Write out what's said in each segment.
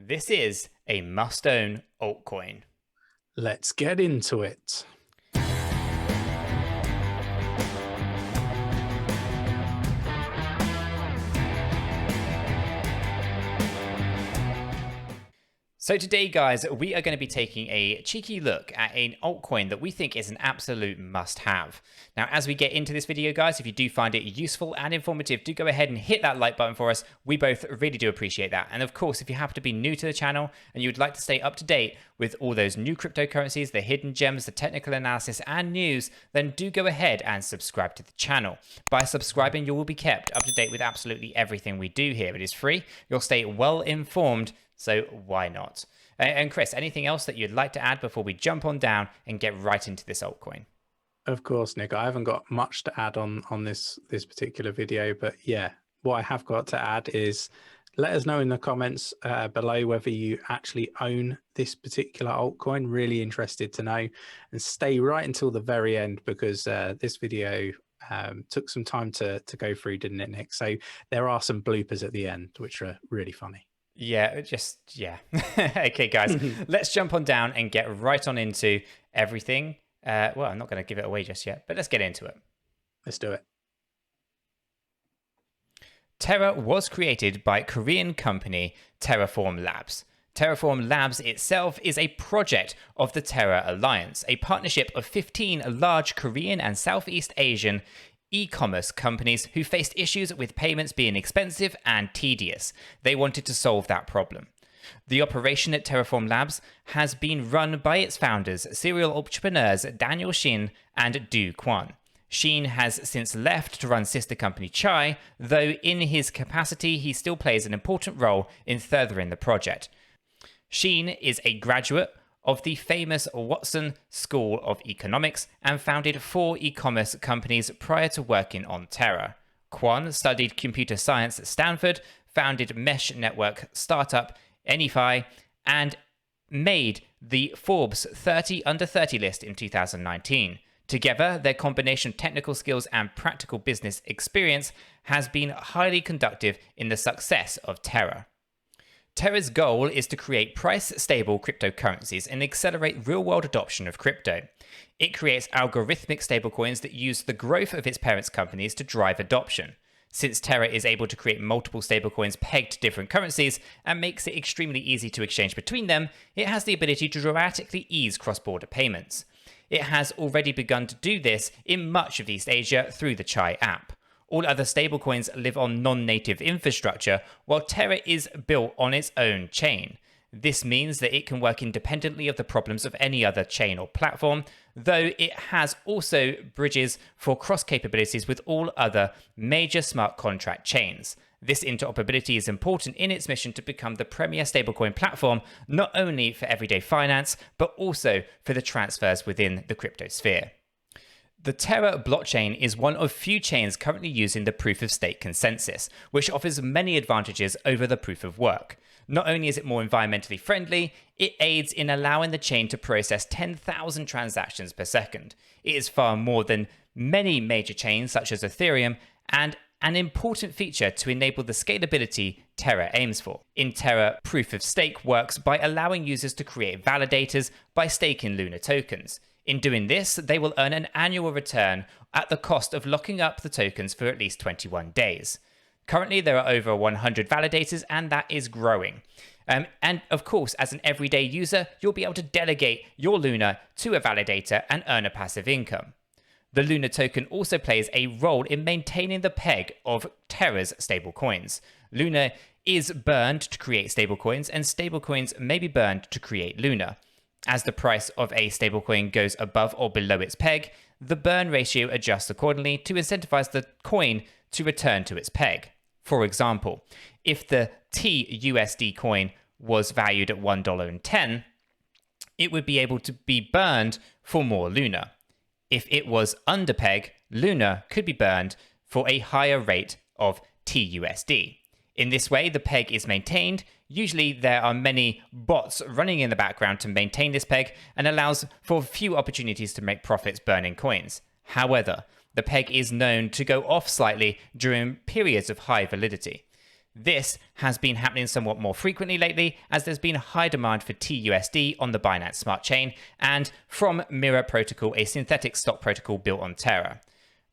This is a must-own altcoin. Let's get into it. So today, guys, we are going to be taking a cheeky look at an altcoin that we think is an absolute must-have. Now, as we get into this video, guys, if you do find it useful and informative, do go ahead and hit that like button for us. We both really do appreciate that. And of course, if you happen to be new to the channel and you would like to stay up to date with all those new cryptocurrencies, the hidden gems, the technical analysis and news, then do go ahead and subscribe to the channel. By subscribing, you will be kept up to date with absolutely everything we do here. It is free. You'll stay well informed. So why not? And Chris, anything else that you'd like to add before we jump on down and get right into this altcoin? Of course, Nick. I haven't got much to add on this particular video, but yeah, what I have got to add is let us know in the comments below whether you actually own this particular altcoin. Really interested to know, and stay right until the very end because this video took some time to go through, didn't it, Nick? So there are some bloopers at the end, which are really funny. Yeah. Okay, guys, let's jump on down and get right on into everything. Well, I'm not going to give it away just yet, but let's get into it. Let's do it. Terra was created by Korean company Terraform Labs. Terraform Labs itself is a project of the Terra Alliance, a partnership of 15 large Korean and Southeast Asian e-commerce companies who faced issues with payments being expensive and tedious. They wanted to solve that problem. The operation at Terraform Labs has been run by its founders, serial entrepreneurs Daniel Shin and Do Kwon. Shin has since left to run sister company Chai, though in his capacity he still plays an important role in furthering the project. Shin is a graduate of the famous Watson School of Economics and founded 4 e-commerce companies prior to working on Terra. Kwon studied computer science at Stanford, founded mesh network startup 𝗕𝗙𝗪, and made the Forbes 30 Under 30 list in 2019. Together, their combination of technical skills and practical business experience has been highly conducive in the success of Terra. Terra's goal is to create price-stable cryptocurrencies and accelerate real-world adoption of crypto. It creates algorithmic stablecoins that use the growth of its parent companies to drive adoption. Since Terra is able to create multiple stablecoins pegged to different currencies and makes it extremely easy to exchange between them, it has the ability to dramatically ease cross-border payments. It has already begun to do this in much of East Asia through the Chai app. All other stablecoins live on non-native infrastructure, while Terra is built on its own chain. This means that it can work independently of the problems of any other chain or platform, though it has also bridges for cross capabilities with all other major smart contract chains. This interoperability is important in its mission to become the premier stablecoin platform, not only for everyday finance, but also for the transfers within the crypto sphere. The Terra blockchain is one of few chains currently using the proof-of-stake consensus, which offers many advantages over the proof-of-work. Not only is it more environmentally friendly, it aids in allowing the chain to process 10,000 transactions per second. It is far more than many major chains such as Ethereum, and an important feature to enable the scalability Terra aims for. In Terra, proof-of-stake works by allowing users to create validators by staking Lunar tokens. In doing this, they will earn an annual return at the cost of locking up the tokens for at least 21 days. Currently, there are over 100 validators, and that is growing. And of course, as an everyday user, you'll be able to delegate your Lunar to a validator and earn a passive income. The Lunar token also plays a role in maintaining the peg of Terra's stablecoins. Lunar is burned to create stablecoins, and stablecoins may be burned to create Lunar. As the price of a stablecoin goes above or below its peg, the burn ratio adjusts accordingly to incentivize the coin to return to its peg. For example, if the TUSD coin was valued at $1.10, it would be able to be burned for more Lunar. If it was under peg, Lunar could be burned for a higher rate of TUSD. In this way, the peg is maintained. Usually there are many bots running in the background to maintain this peg and allows for few opportunities to make profits burning coins. However, the peg is known to go off slightly during periods of high validity. This has been happening somewhat more frequently lately, as there's been a high demand for TUSD on the Binance Smart Chain and from Mirror Protocol, a synthetic stock protocol built on Terra.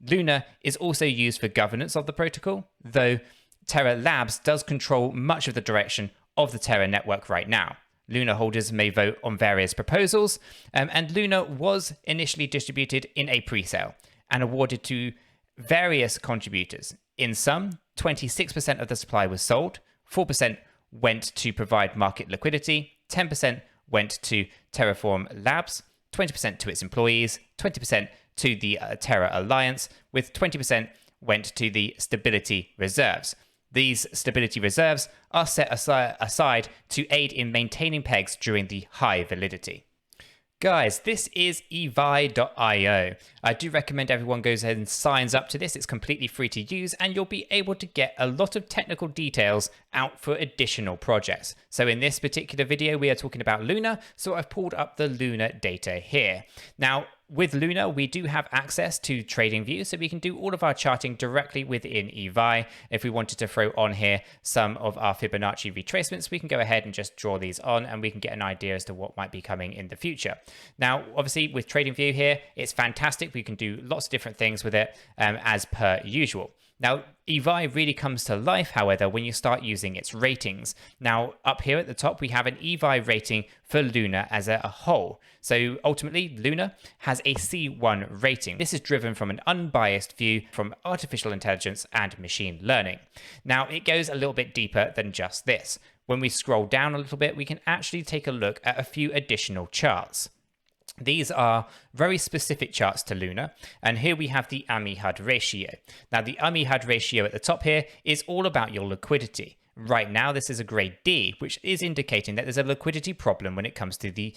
Lunar is also used for governance of the protocol, though Terra Labs does control much of the direction of the Terra network right now. Lunar holders may vote on various proposals, and Lunar was initially distributed in a pre-sale and awarded to various contributors. In sum, 26% of the supply was sold, 4% went to provide market liquidity, 10% went to Terraform Labs, 20% to its employees, 20% to the Terra Alliance, with 20% went to the stability reserves. These stability reserves are set aside to aid in maintaining pegs during the high validity. Guys, this is advice.io. I do recommend everyone goes ahead and signs up to this. It's completely free to use, and you'll be able to get a lot of technical details out for additional projects. So in this particular video, we are talking about Lunar, so I've pulled up the Lunar data here. Now, with Lunar, we do have access to TradingView, so we can do all of our charting directly within EVI. If we wanted to throw on here some of our Fibonacci retracements, we can go ahead and just draw these on, and we can get an idea as to what might be coming in the future. Now, obviously, with TradingView here, it's fantastic. We can do lots of different things with it as per usual. Now, EVI really comes to life, however, when you start using its ratings. Now, up here at the top, we have an EVI rating for Lunar as a whole. So ultimately, Lunar has a C1 rating. This is driven from an unbiased view from artificial intelligence and machine learning. Now, it goes a little bit deeper than just this. When we scroll down a little bit, we can actually take a look at a few additional charts. These are very specific charts to Lunar, and here we have the 𝗕𝗓 ratio. Now, the 𝗕𝗓 ratio at the top here is all about your liquidity. Right now, this is a grade D, which is indicating that there's a liquidity problem when it comes to the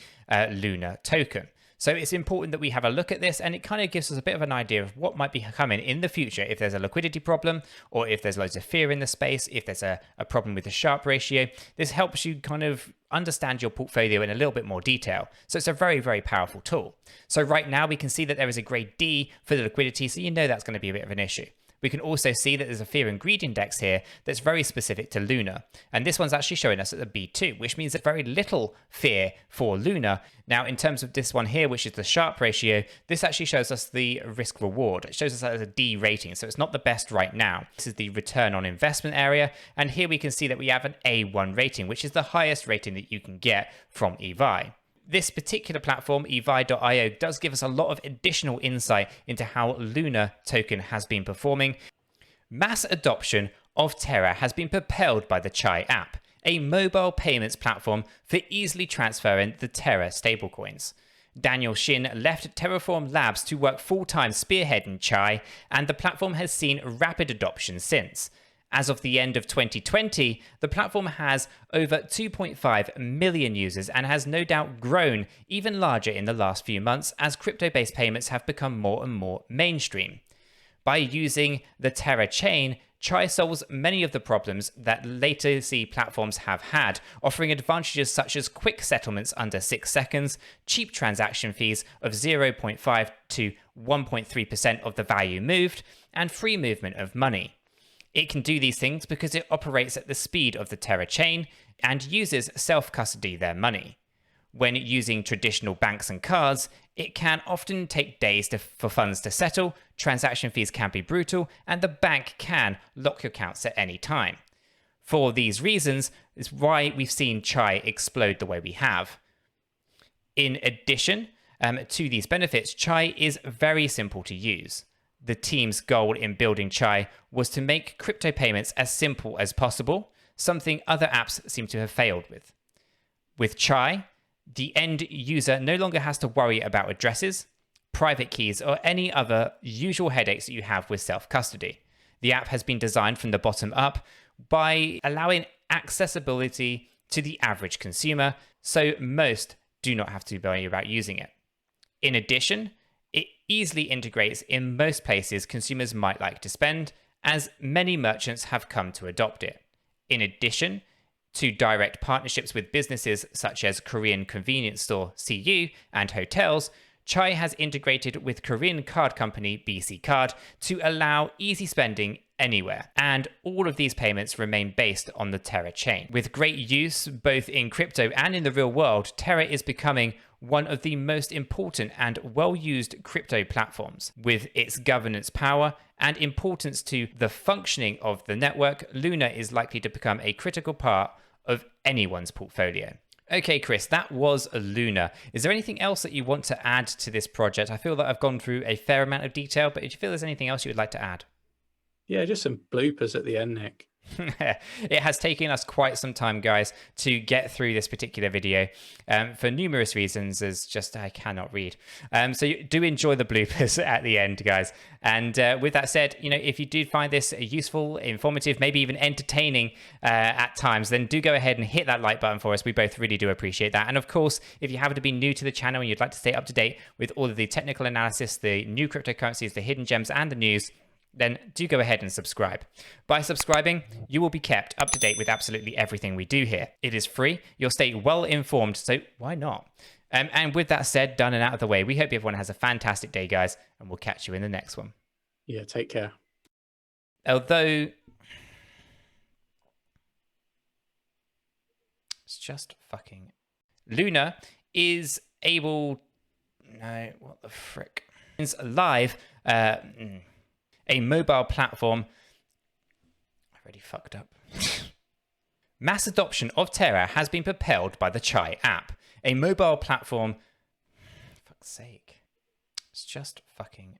Lunar token. So it's important that we have a look at this, and it kind of gives us a bit of an idea of what might be coming in the future if there's a liquidity problem, or if there's loads of fear in the space, if there's a problem with the Sharpe ratio. This helps you kind of understand your portfolio in a little bit more detail. So it's a very, very powerful tool. So right now we can see that there is a grade D for the liquidity, so you know that's going to be a bit of an issue. We can also see that there's a fear and greed index here that's very specific to Lunar. And this one's actually showing us at the B2, which means that very little fear for Lunar. Now, in terms of this one here, which is the Sharpe ratio, this actually shows us the risk reward. It shows us that as a D rating, so it's not the best right now. This is the return on investment area. And here we can see that we have an A1 rating, which is the highest rating that you can get from EVI. This particular platform, advice.io, does give us a lot of additional insight into how Lunar token has been performing. Mass adoption of Terra has been propelled by the Chai app, a mobile payments platform for easily transferring the Terra stablecoins. Daniel Shin left Terraform Labs to work full-time spearheading Chai, and the platform has seen rapid adoption since. As of the end of 2020, the platform has over 2.5 million users and has no doubt grown even larger in the last few months as crypto-based payments have become more and more mainstream. By using the Terra chain, Chai solves many of the problems that latency platforms have had, offering advantages such as quick settlements under 6 seconds, cheap transaction fees of 0.5 to 1.3% of the value moved, and free movement of money. It can do these things because it operates at the speed of the Terra chain and users self-custody their money. When using traditional banks and cards, it can often take days for funds to settle, transaction fees can be brutal, and the bank can lock your accounts at any time. For these reasons, is why we've seen Chai explode the way we have. In addition to these benefits, Chai is very simple to use. The team's goal in building Chai was to make crypto payments as simple as possible, something other apps seem to have failed with. With Chai, the end user no longer has to worry about addresses, private keys, or any other usual headaches that you have with self-custody. The app has been designed from the bottom up by allowing accessibility to the average consumer, so most do not have to worry about using it. In addition, it easily integrates in most places consumers might like to spend, as many merchants have come to adopt it. In addition to direct partnerships with businesses such as Korean convenience store CU and hotels, Chai has integrated with Korean card company BC Card to allow easy spending anywhere. And all of these payments remain based on the Terra chain. With great use both in crypto and in the real world, Terra is becoming one of the most important and well-used crypto platforms. With its governance power and importance to the functioning of the network, Lunar is likely to become a critical part of anyone's portfolio. Okay, Chris, that was Lunar. Is there anything else that you want to add to this project? I feel that I've gone through a fair amount of detail, but if you feel there's anything else you would like to add? Yeah, just some bloopers at the end, Nick. It has taken us quite some time, guys, to get through this particular video for numerous reasons, as just I cannot read. So you do enjoy the bloopers at the end, guys. And with that said, you know, if you do find this useful, informative, maybe even entertaining at times, then do go ahead and hit that like button for us. We both really do appreciate that. And of course, if you happen to be new to the channel and you'd like to stay up to date with all of the technical analysis, the new cryptocurrencies, the hidden gems, and the news, then do go ahead and subscribe. By subscribing, you will be kept up to date with absolutely everything we do here. It is free, you'll stay well informed, so why not? And with that said, done and out of the way, we hope everyone has a fantastic day, guys, and we'll catch you in the next one. Yeah, take care. Although, it's just fucking... Lunar is able... No, what the frick? It's live... A mobile platform. I already fucked up. Mass adoption of Terra has been propelled by the 𝗓𝗓 app, a mobile platform. Fuck's sake. It's just fucking.